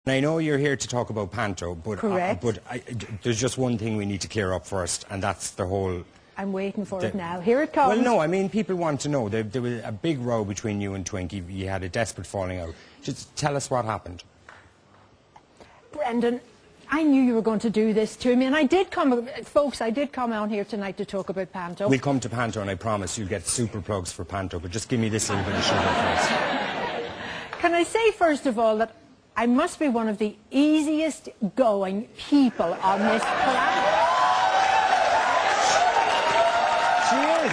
I know you're here to talk about Panto, but, there's just one thing we need to clear up first, and that's the whole... I'm waiting for it now. Here it comes. Well, no, I mean, people want to know. There was a big row between you and Twink. You had a desperate falling out. Just tell us what happened. Brendan, I knew you were going to do this to me, and I did come, folks, I did come on here tonight to talk about Panto. We'll come to Panto, and I promise you'll get super plugs for Panto, but just give me this little bit of sugar first. Can I say, first of all, that I must be one of the easiest going people on this planet. She is.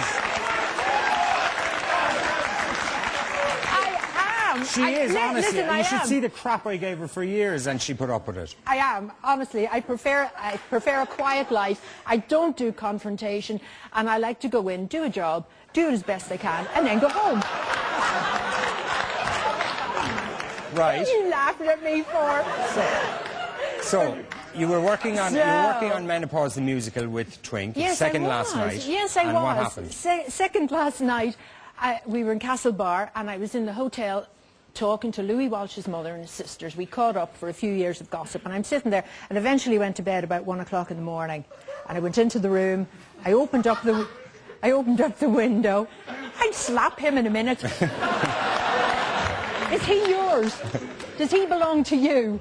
I am. She is, honestly. Listen, you should see the crap I gave her for years, and she put up with it. I am, honestly. I prefer a quiet life. I don't do confrontation, and I like to go in, do a job, do it as best I can, and then go home. Right. What are you laughing at me for? So you were working on Menopause the Musical with Twink. Yes, second last night. Yes, I was. What happened? Second last night, we were in Castlebar, and I was in the hotel talking to Louis Walsh's mother and his sisters. We caught up for a few years of gossip, and I'm sitting there, and eventually went to bed about 1 o'clock in the morning. And I went into the room. I opened up the window. I'd slap him in a minute. Is he yours? Does he belong to you?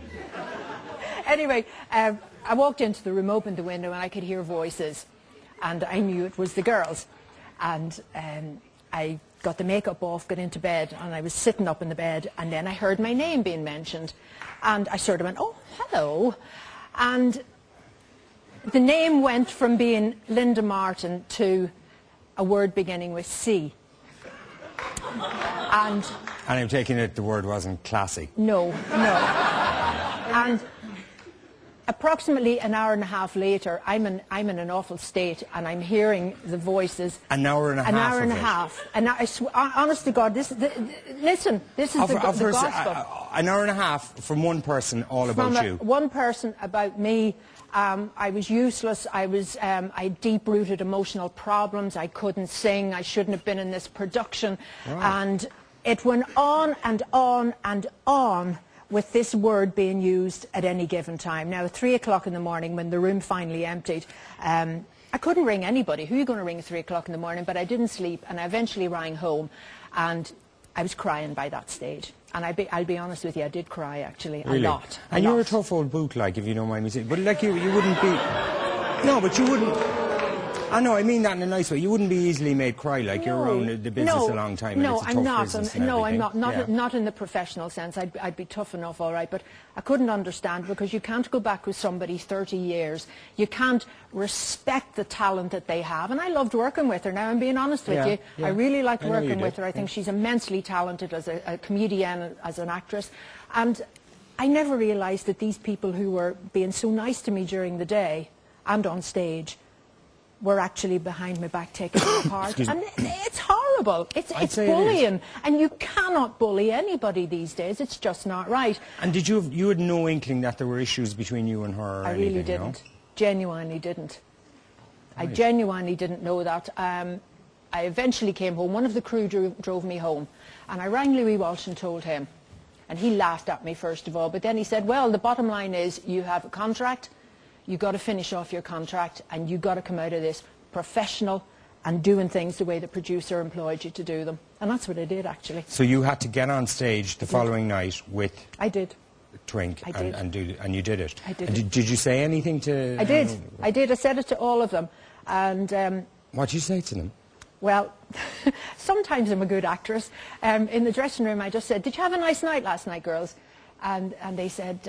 Anyway, I walked into the room, opened the window, and I could hear voices. And I knew it was the girls. And I got the makeup off, got into bed, and I was sitting up in the bed, and then I heard my name being mentioned. And I sort of went, oh, hello. And the name went from being Linda Martin to a word beginning with C. And I'm taking it the word wasn't classy. No. And approximately an hour and a half later, I'm in an awful state, and I'm hearing the voices. An hour and a half. An hour and a half. And I honest to God, listen, this is the gospel. An hour and a half from one person, all about you. One person about me. I was useless. I had deep-rooted emotional problems. I couldn't sing. I shouldn't have been in this production. Right. And it went on and on and on with this word being used at any given time. Now, at 3 o'clock in the morning, when the room finally emptied, I couldn't ring anybody. Who are you going to ring at 3 o'clock in the morning? But I didn't sleep, and I eventually rang home, and I was crying by that stage. And I'll be honest with you, I did cry, actually, really? A lot. And you're a tough old boot, like, if you don't mind me saying. But, like, you wouldn't be... No, but you wouldn't... I know, I mean that in a nice way. You wouldn't be easily made cry, like you're around the business a long time. No, and it's a I'm tough not. business No, I'm not. Yeah. Not in the professional sense. I'd be tough enough, all right. But I couldn't understand, because you can't go back with somebody 30 years. You can't respect the talent that they have. And I loved working with her. Now, I'm being honest with you. Yeah. I really liked working with her. I think she's immensely talented as a comedian, as an actress. And I never realised that these people who were being so nice to me during the day and on stage were actually behind my back taking it apart. And it's horrible. It's bullying. And you cannot bully anybody these days. It's just not right. And did you had no inkling that there were issues between you and her? Or I really didn't. Genuinely didn't. Right. I genuinely didn't know that. I eventually came home. One of the crew drove me home. And I rang Louis Walsh and told him. And he laughed at me, first of all. But then he said, well, the bottom line is you have a contract. You've got to finish off your contract, and you've got to come out of this professional and doing things the way the producer employed you to do them. And that's what I did, actually. So you had to get on stage the following night with... I did. Twink. I did. And you did it. I did. And did you say anything to... I did. I did. I said it to all of them. And... what did you say to them? Well, sometimes I'm a good actress. In the dressing room, I just said, did you have a nice night last night, girls? And they said...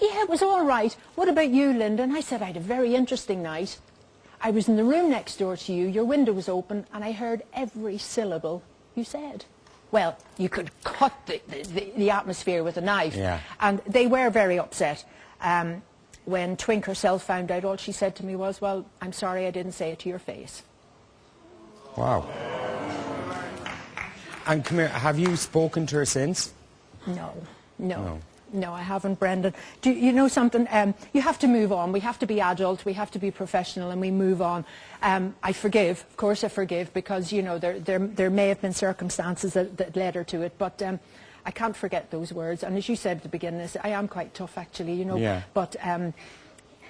yeah, it was all right. What about you, Linda? And I said, I had a very interesting night. I was in the room next door to you, your window was open, and I heard every syllable you said. Well, you could cut the atmosphere with a knife. Yeah. And they were very upset. When Twink herself found out, all she said to me was, well, I'm sorry I didn't say it to your face. Wow. And come here, have you spoken to her since? No. No, I haven't, Brendan. Do you know something? You have to move on. We have to be adult. We have to be professional, and we move on. I forgive. Of course I forgive, because, you know, there may have been circumstances that led her to it. But I can't forget those words. And as you said at the beginning, I am quite tough, actually, you know. Yeah. But, and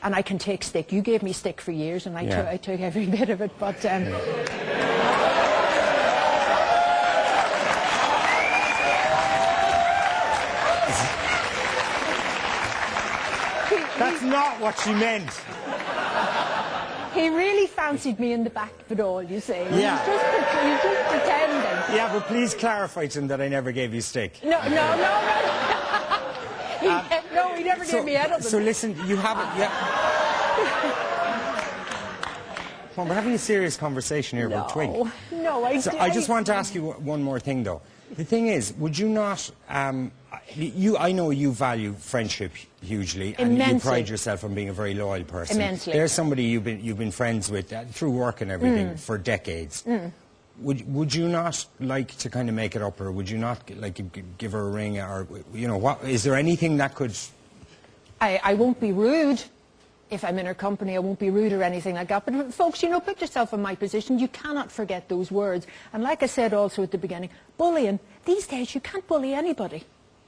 I can take stick. You gave me stick for years, and I took every bit of it. But That's not what she meant. he really fancied me in the back of it all, you see. Yeah. He's just pretending. Yeah, but please clarify to him that I never gave you stick. No. He never gave me anything. So listen, you haven't... Come on, we're having a serious conversation here about Twink. No, I just want to ask you one more thing, though. The thing is, would you not... I know you value friendship hugely, and Immensely. you pride yourself on being a very loyal person. Immensely. There's somebody you've been friends with through work and everything for decades. Would you not like to kind of make it up, or would you not like give her a ring, or what? Is there anything that could? I won't be rude. If I'm in her company, I won't be rude or anything like that. But folks, put yourself in my position. You cannot forget those words. And like I said also at the beginning, bullying, these days you can't bully anybody.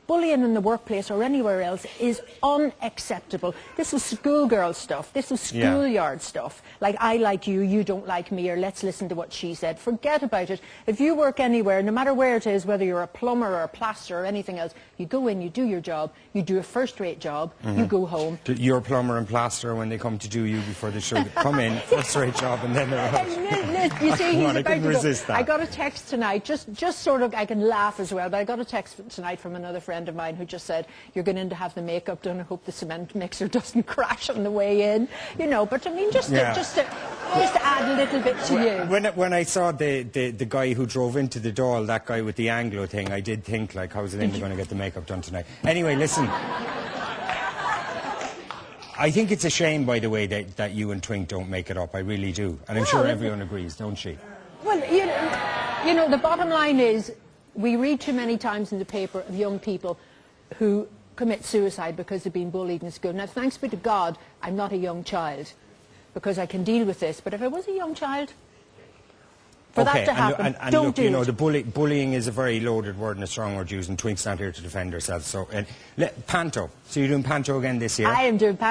Bullying in the workplace or anywhere else is unacceptable. This is schoolgirl stuff. This is schoolyard stuff. Like, I like you, you don't like me, or let's listen to what she said. Forget about it. If you work anywhere, no matter where it is, whether you're a plumber or a plasterer or anything else, you go in, you do your job, you do a first-rate job, you go home. You're a plumber and plasterer when they come to do you before they should come in, first-rate job, and then they're out. You see, I couldn't resist that. I got a text tonight, just sort of, I can laugh as well, but I got a text tonight from another friend of mine who just said, you're going in to have the makeup done, I hope the cement mixer doesn't crash on the way in, but I mean, just to add a little bit to you. When I saw the guy who drove into the Dáil, that guy with the Anglo thing, I did think, like, how's Linda going to get the makeup done tonight? Anyway, listen. I think it's a shame, by the way, that you and Twink don't make it up. I really do. And I'm sure everyone agrees, don't she? Well, the bottom line is, we read too many times in the paper of young people who commit suicide because they've been bullied in school. Now, thanks be to God, I'm not a young child, because I can deal with this. But if I was a young child, for that to happen, don't do it. The bullying is a very loaded word and a strong word used, and Twink's not here to defend herself. So, Panto. So you're doing Panto again this year? I am doing Panto.